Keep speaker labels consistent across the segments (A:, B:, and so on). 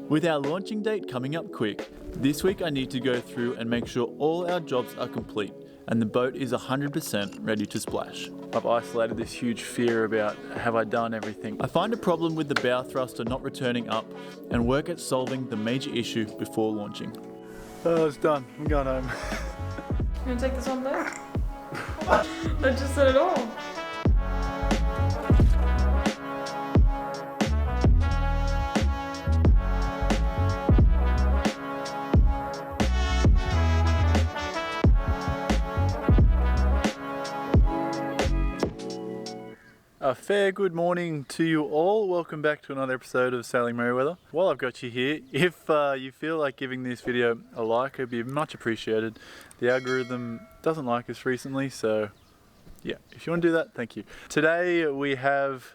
A: With our launching date coming up quick, this week I need to go through and make sure all our jobs are complete and the boat is 100% ready to splash. I've isolated this huge fear about have I done everything. I find a problem with the bow thruster not returning up and work at solving the major issue before launching. Oh, it's done. I'm going home.
B: You gonna take this on there? I just said it all.
A: A fair good morning to you all. Welcome back to another episode of Sailing Merewether. While I've got you here, if you feel like giving this video a like, it'd be much appreciated. The algorithm doesn't like us recently, so yeah, if you want to do that, thank you. Today we have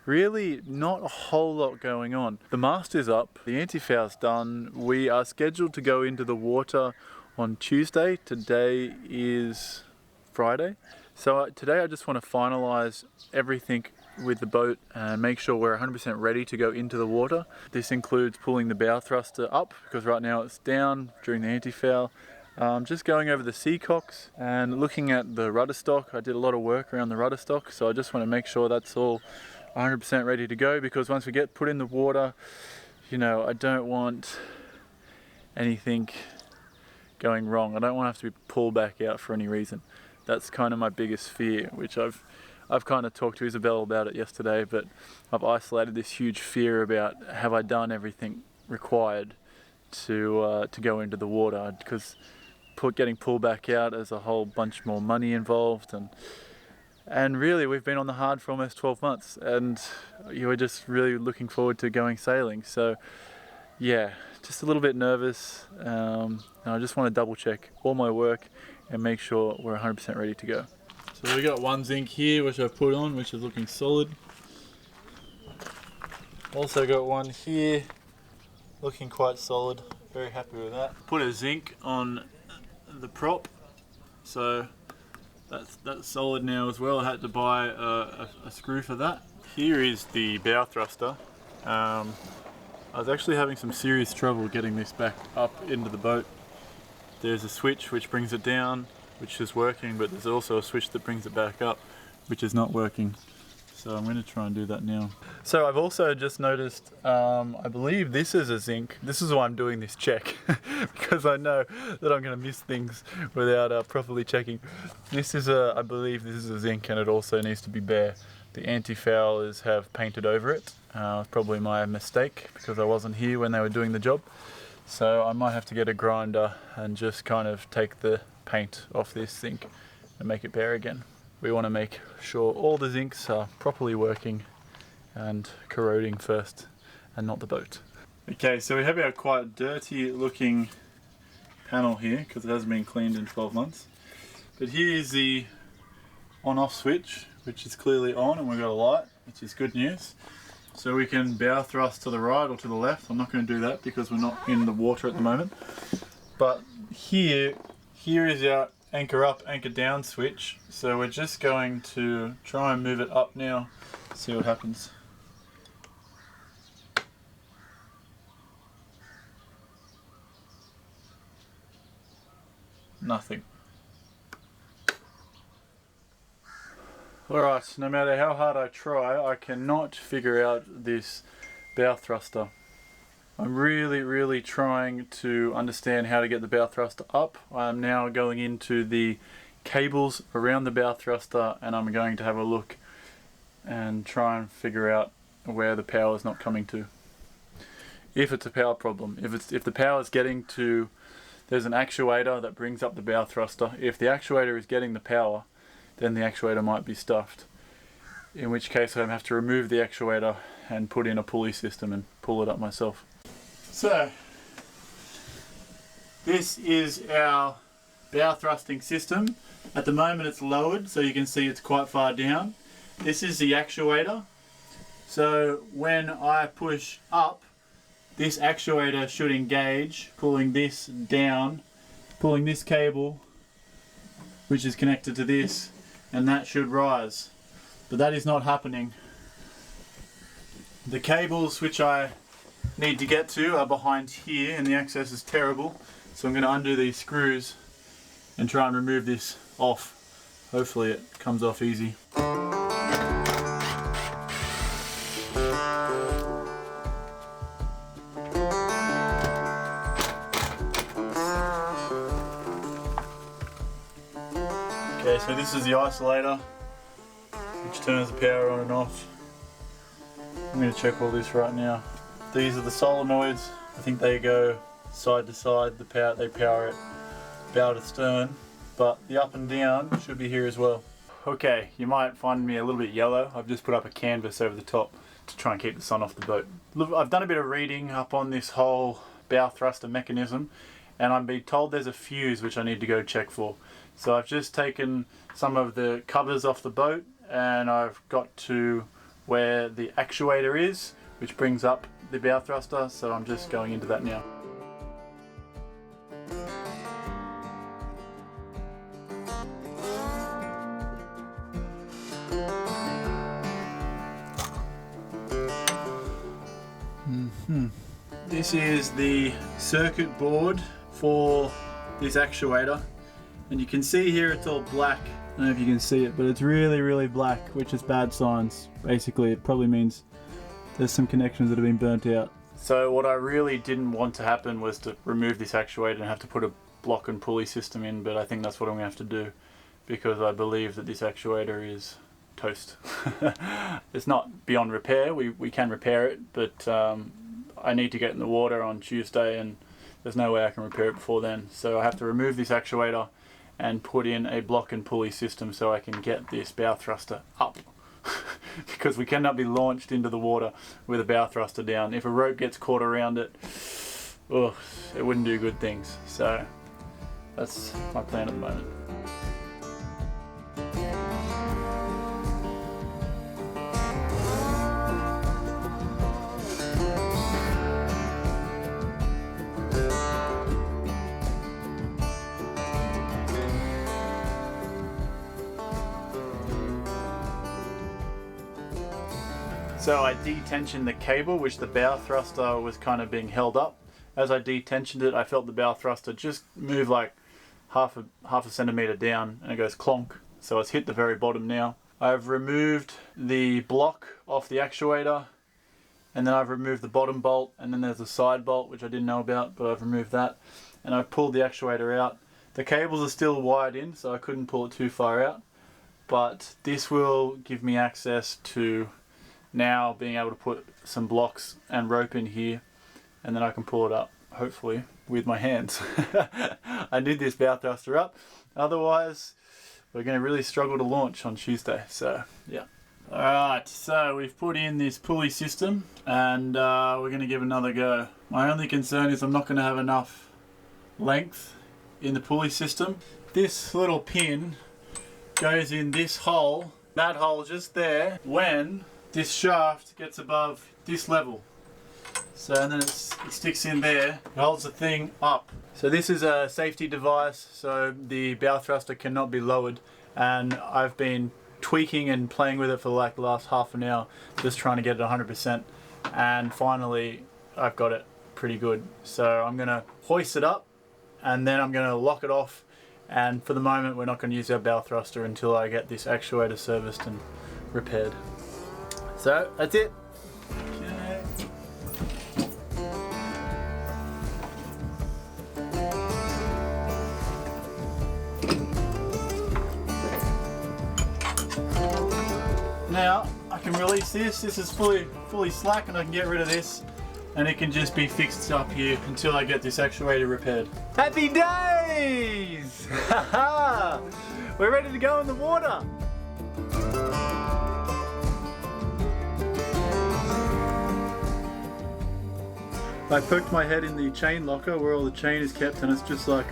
A: really not a whole lot going on. The mast is up, the anti-fow's done. We are scheduled to go into the water on Tuesday. Today is Friday. So today I just want to finalise everything with the boat and make sure we're 100% ready to go into the water. This includes pulling the bow thruster up because right now it's down during the anti-foul. Just going over the sea cocks and looking at the rudder stock. I did a lot of work around the rudder stock, so I just want to make sure that's all 100% ready to go, because once we get put in the water, you know, I don't want anything going wrong. I don't want to have to be pulled back out for any reason. That's kind of my biggest fear, which I've kind of talked to Isabel about it yesterday, but I've isolated this huge fear about have I done everything required to go into the water, because getting pulled back out, there's a whole bunch more money involved, and really we've been on the hard for almost 12 months and you were just really looking forward to going sailing. So yeah, just a little bit nervous. I just want to double check all my work and make sure we're 100% ready to go. So we got one zinc here which I've put on, which is looking solid. Also got one here looking quite solid, very happy with that. Put a zinc on the prop, so that's solid now as well. I had to buy a screw for that. Here is the bow thruster. I was actually having some serious trouble getting this back up into the boat. There's a switch which brings it down, which is working, but there's also a switch that brings it back up, which is not working. So I'm going to try and do that now. So I've also just noticed, I believe this is a zinc. This is why I'm doing this check, because I know that I'm going to miss things without properly checking. I believe this is a zinc, and it also needs to be bare. The anti-foulers have painted over it. Probably my mistake, because I wasn't here when they were doing the job. So I might have to get a grinder and just kind of take the paint off this zinc and make it bare again. We want to make sure all the zincs are properly working and corroding first, and not the boat. Okay, so we have our quite dirty looking panel here because it hasn't been cleaned in 12 months. But here's the on-off switch, which is clearly on, and we've got a light, which is good news. So we can bow thrust to the right or to the left. I'm not going to do that because we're not in the water at the moment. But here is our anchor up, anchor down switch. So we're just going to try and move it up now, see what happens. Nothing. Alright, no matter how hard I try, I cannot figure out this bow thruster. I'm really trying to understand how to get the bow thruster up. I'm now going into the cables around the bow thruster, and I'm going to have a look and try and figure out where the power is not coming to. If it's a power problem, if the power is getting to, there's an actuator that brings up the bow thruster. If the actuator is getting the power, then the actuator might be stuffed. In which case I have to remove the actuator and put in a pulley system and pull it up myself. So, this is our bow thrusting system. At the moment it's lowered, so you can see it's quite far down. This is the actuator. So when I push up, this actuator should engage, pulling this down, pulling this cable, which is connected to this, and that should rise. But that is not happening. The cables which I need to get to are behind here, and the access is terrible. So I'm going to undo these screws and try and remove this off. Hopefully it comes off easy. Okay, so this is the isolator, which turns the power on and off. I'm going to check all this right now. These are the solenoids. I think they go side to side. They power it bow to stern, but the up and down should be here as well. Okay, you might find me a little bit yellow. I've just put up a canvas over the top to try and keep the sun off the boat. Look, I've done a bit of reading up on this whole bow thruster mechanism, and I'm being told there's a fuse which I need to go check for. So I've just taken some of the covers off the boat, and I've got to where the actuator is, which brings up the bow thruster, so I'm just going into that now. This is the circuit board for this actuator, and you can see here it's all black. I don't know if you can see it, but it's really black, which is bad signs. Basically, it probably means there's some connections that have been burnt out. So what I really didn't want to happen was to remove this actuator and have to put a block and pulley system in, but I think that's what I'm going to have to do, because I believe that this actuator is toast. It's not beyond repair. We can repair it, but I need to get in the water on Tuesday, and there's no way I can repair it before then. So I have to remove this actuator and put in a block and pulley system so I can get this bow thruster up. Because we cannot be launched into the water with a bow thruster down. If a rope gets caught around it, oh, it wouldn't do good things. So that's my plan at the moment. So I detensioned the cable, which the bow thruster was kind of being held up. As I detensioned it, I felt the bow thruster just move like half a centimeter down, and it goes clonk. So it's hit the very bottom now. I've removed the block off the actuator, and then I've removed the bottom bolt, and then there's a side bolt which I didn't know about, but I've removed that, and I've pulled the actuator out. The cables are still wired in, so I couldn't pull it too far out, but this will give me access to now being able to put some blocks and rope in here, and then I can pull it up, hopefully, with my hands. I need this bow thruster up, otherwise we're going to really struggle to launch on Tuesday, so yeah. Alright, so we've put in this pulley system, and we're going to give another go. My only concern is I'm not going to have enough length in the pulley system. This little pin goes in this hole, that hole just there, when this shaft gets above this level. So, and then it sticks in there, it holds the thing up. So this is a safety device, so the bow thruster cannot be lowered, and I've been tweaking and playing with it for like the last half an hour, just trying to get it 100%, and finally I've got it pretty good. So I'm gonna hoist it up, and then I'm gonna lock it off, and for the moment we're not gonna use our bow thruster until I get this actuator serviced and repaired. So that's it. Okay. Now I can release this. This is fully slack, and I can get rid of this, and it can just be fixed up here until I get this actuator repaired. Happy days! We're ready to go in the water. I poked my head in the chain locker where all the chain is kept, and it's just like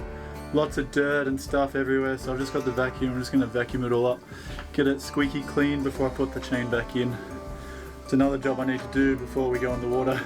A: lots of dirt and stuff everywhere, so I've just got the vacuum. I'm just going to vacuum it all up, get it squeaky clean before I put the chain back in. It's another job I need to do before we go in the water.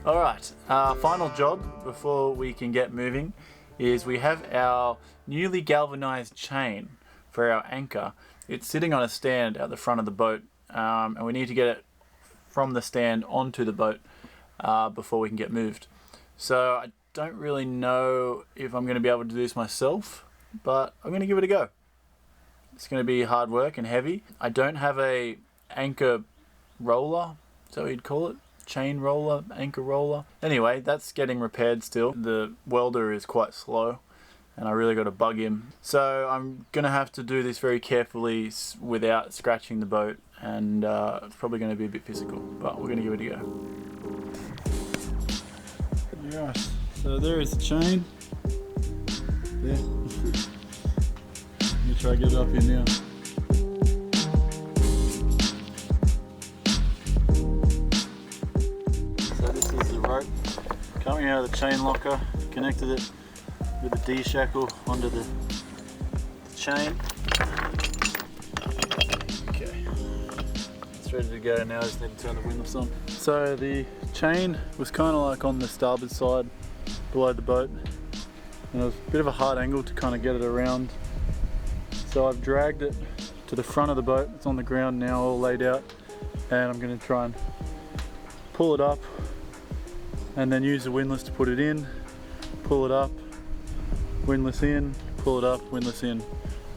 A: Alright, our final job before we can get moving is we have our newly galvanized chain for our anchor. It's sitting on a stand at the front of the boat, and we need to get it from the stand onto the boat before we can get moved. So I don't really know if I'm going to be able to do this myself, but I'm going to give it a go. It's going to be hard work and heavy. I don't have a anchor roller, is that what you'd call it? Chain roller, anchor roller. Anyway, that's getting repaired still. The welder is quite slow and I really got to bug him. So I'm going to have to do this very carefully without scratching the boat, and it's probably going to be a bit physical, but we're going to give it a go. Right, so there is the chain. There. Let me try to get it up here now. So this is the rope coming out of the chain locker. Connected it with a D-shackle onto the chain. Okay, it's ready to go now. I just need to turn the windlass on. So the chain was kind of like on the starboard side below the boat, and it was a bit of a hard angle to kind of get it around. So I've dragged it to the front of the boat. It's on the ground now, all laid out, and I'm going to try and pull it up and then use the windlass to put it in, pull it up, windlass in, pull it up, windlass in.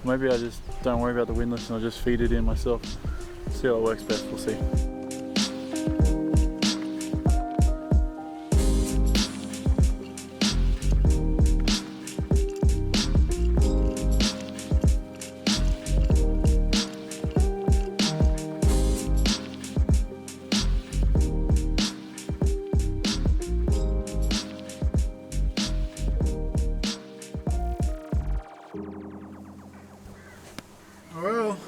A: Maybe I just don't worry about the windlass and I'll just feed it in myself. See how it works best, we'll see. Well,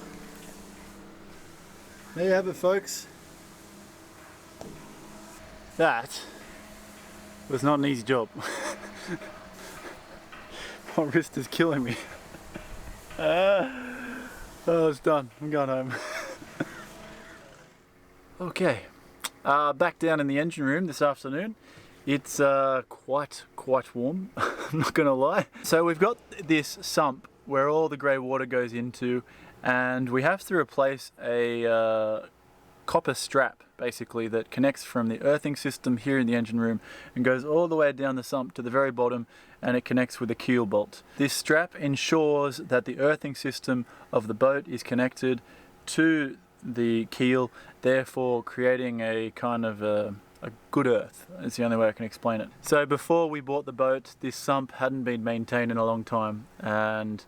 A: there you have it, folks. That was not an easy job. My wrist is killing me. Oh, it's done. I'm going home. Okay, back down in the engine room this afternoon. It's quite warm, I'm not gonna lie. So we've got this sump where all the grey water goes into, and we have to replace a copper strap basically that connects from the earthing system here in the engine room and goes all the way down the sump to the very bottom, and it connects with a keel bolt. This strap ensures that the earthing system of the boat is connected to the keel, therefore creating a kind of a good earth. It's the only way I can explain it. So before we bought the boat, this sump hadn't been maintained in a long time, and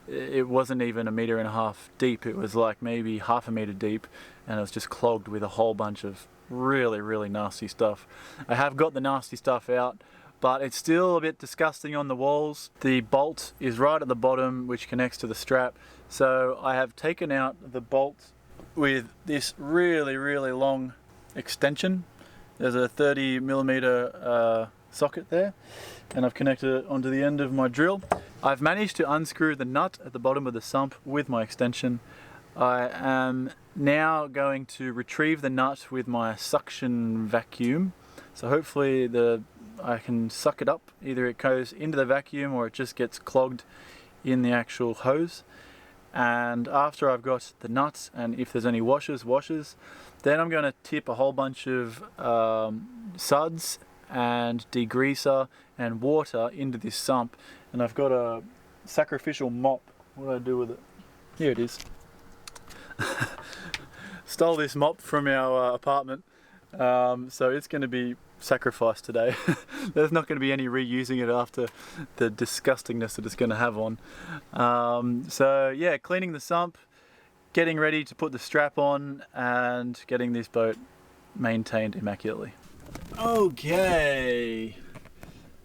A: it wasn't even 1.5 meters deep. It was like maybe 0.5 meter deep, and it was just clogged with a whole bunch of really nasty stuff. I have got the nasty stuff out, but it's still a bit disgusting on the walls. The bolt is right at the bottom, which connects to the strap. So I have taken out the bolt with this really long extension. There's a 30mm socket there, and I've connected it onto the end of my drill. I've managed to unscrew the nut at the bottom of the sump with my extension. I am now going to retrieve the nut with my suction vacuum. So hopefully I can suck it up. Either it goes into the vacuum or it just gets clogged in the actual hose. And after I've got the nuts, and if there's any washes, then I'm going to tip a whole bunch of suds and degreaser and water into this sump. And I've got a sacrificial mop. What do I do with it? Here it is. Stole this mop from our apartment, so it's going to be sacrificed today. There's not going to be any reusing it after the disgustingness that it's going to have on. So yeah, cleaning the sump, getting ready to put the strap on, and getting this boat maintained immaculately. Okay,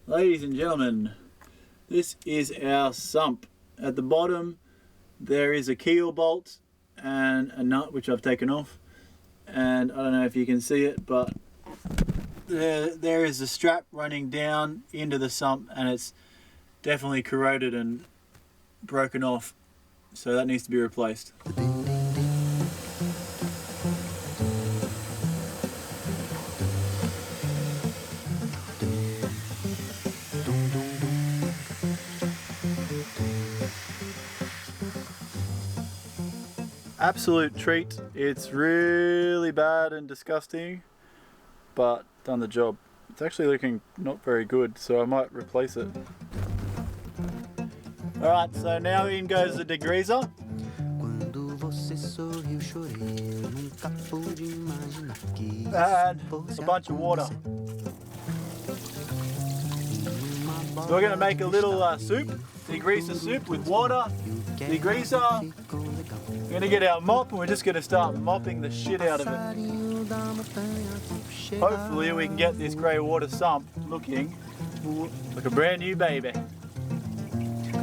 A: ladies and gentlemen, this is our sump. At the bottom there is a keel bolt and a nut which I've taken off, and I don't know if you can see it, but there is a strap running down into the sump, and it's definitely corroded and broken off, so that needs to be replaced. Absolute treat. It's really bad and disgusting, but done the job. It's actually looking not very good, so I might replace it. Alright, so now in goes the degreaser. And a bunch of water. So we're going to make a little soup, degreaser soup with water, degreaser. We're going to get our mop and we're just going to start mopping the shit out of it. Hopefully we can get this grey water sump looking like a brand new baby.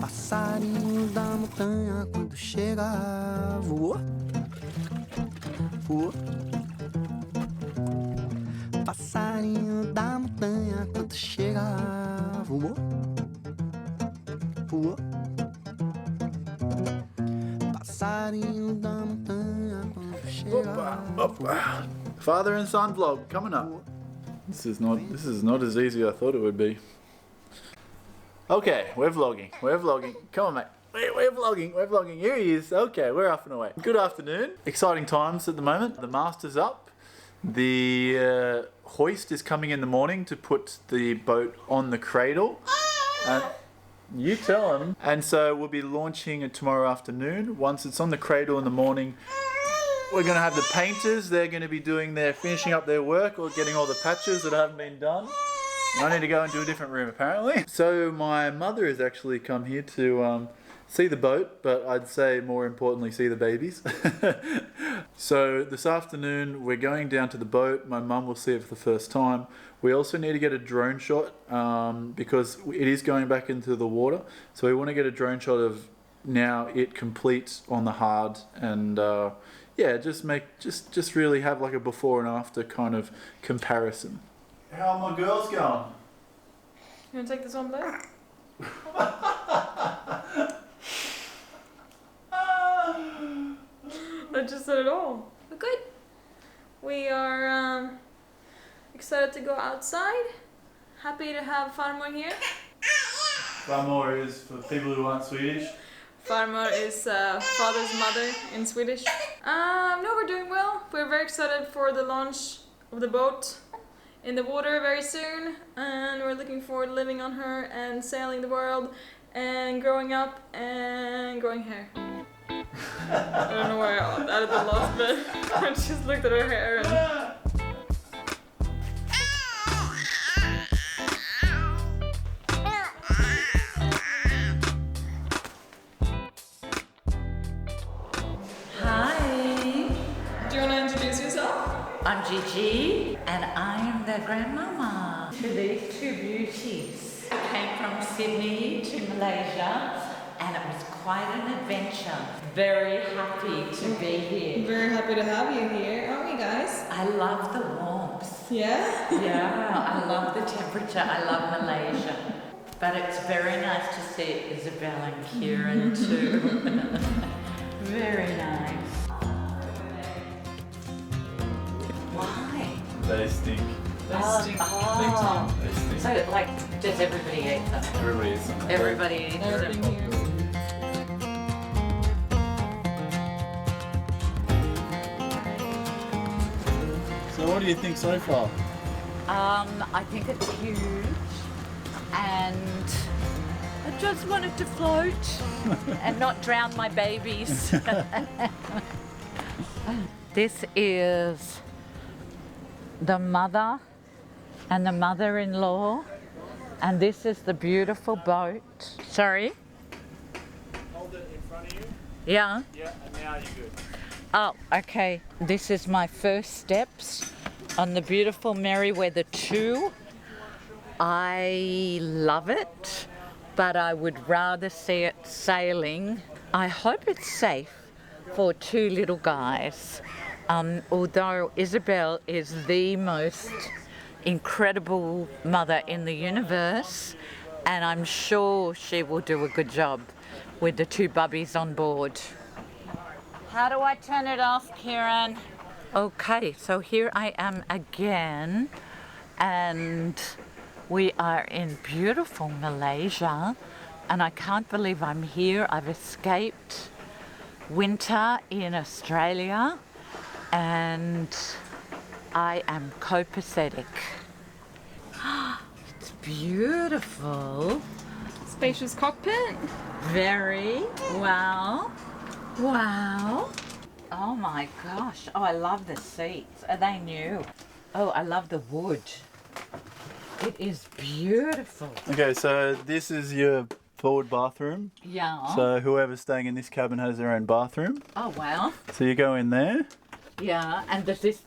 C: Passarinho da montanha quando chega voou, voou. Passarinho da montanha quando chega voou, voou. Passarinho da montanha quando chega voou.
A: Father and son vlog coming up. This is not as easy as I thought it would be. Okay, we're vlogging. Come on, mate. We're vlogging. Here he is. Okay, we're off and away. Good afternoon. Exciting times at the moment. The mast is up. The hoist is coming in the morning to put the boat on the cradle. You tell him. And so we'll be launching it tomorrow afternoon. Once it's on the cradle in the morning, we're going to have the painters. They're going to be finishing up their work or getting all the patches that haven't been done. I need to go into a different room apparently. So my mother has actually come here to see the boat, but I'd say more importantly see the babies. So this afternoon we're going down to the boat. My mum will see it for the first time. We also need to get a drone shot because it is going back into the water. So we want to get a drone shot of now it complete on the hard and yeah, just really have like a before and after kind of comparison. How are my girls going?
B: You want to take this on, Blair? That just said it all. We're good. We are excited to go outside. Happy to have Farmor here.
A: Farmor is, for people who aren't Swedish.
B: Farmor is father's mother in Swedish. No, we're doing well. We're very excited for the launch of the boat in the water very soon, and we're looking forward to living on her and sailing the world and growing up and growing hair. I don't know where I added the last bit. I just looked at her hair and...
D: Hi,
B: Do you want to introduce yourself?
D: I'm Gigi and I'm the grandmama to these two beauties. I came from Sydney to Malaysia and it was quite an adventure. Very happy to be here.
B: Very happy to have you here, aren't we, guys?
D: I love the warmth.
B: Yeah?
D: Yeah, I love the temperature. I love Malaysia. But it's very nice to see Isabel and Kieran too. Very nice. Why?
A: They stink.
B: They stink big time.
A: They stink.
D: So, like, does everybody eat them?
A: Everybody eats them.
D: Everybody eats them.
B: Everything here.
A: So what do you think so far?
D: I think it's huge, and I just want it to float and not drown my babies. This is the mother and the mother-in-law, and this is the beautiful boat. Sorry?
A: Hold it in front of you.
D: Yeah?
A: Yeah, and now you're good.
D: Oh, okay. This is my first steps on the beautiful Merewether II. I love it, but I would rather see it sailing. I hope it's safe for two little guys. Although Isabel is the most incredible mother in the universe, and I'm sure she will do a good job with the two bubbies on board. How do I turn it off, Kieran? Okay, so here I am again, and we are in beautiful Malaysia, and I can't believe I'm here. I've escaped winter in Australia, and I am copacetic. It's beautiful.
B: Spacious cockpit.
D: Very. Wow. Wow. Oh my gosh. Oh, I love the seats. Are they new? Oh, I love the wood. It is beautiful.
A: Okay, so this is your forward bathroom.
D: Yeah.
A: So whoever's staying in this cabin has their own bathroom.
D: Oh, wow.
A: So you go in there.
D: Yeah, and this is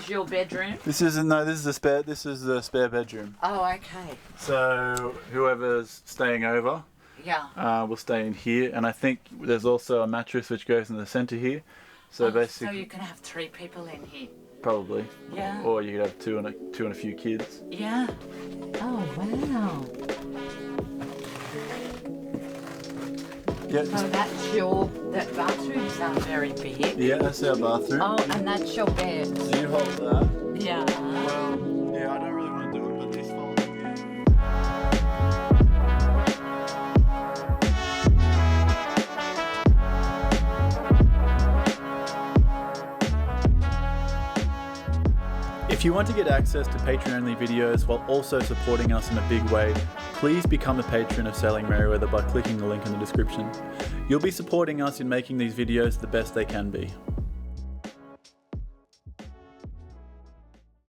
D: your bedroom?
A: This is the spare bedroom.
D: Oh, okay.
A: So whoever's staying over
D: Yeah.
A: will stay in here, and I think there's also a mattress which goes in the center here. So basically,
D: So you can have 3 people in here.
A: probably,
D: Yeah.
A: or you could have two and a few kids.
D: Yeah. Oh, wow.
A: Yeah,
D: So that bathrooms are very big.
A: yeah, that's our bathroom.
D: Oh, and that's your bed.
A: So you hold that.
D: Yeah.
A: Well, yeah, I don't really want to do it, but this folds again. If you want to get access to Patreon-only videos while also supporting us in a big way, please become a patron of Sailing Merewether by clicking the link in the description. You'll be supporting us in making these videos the best they can be.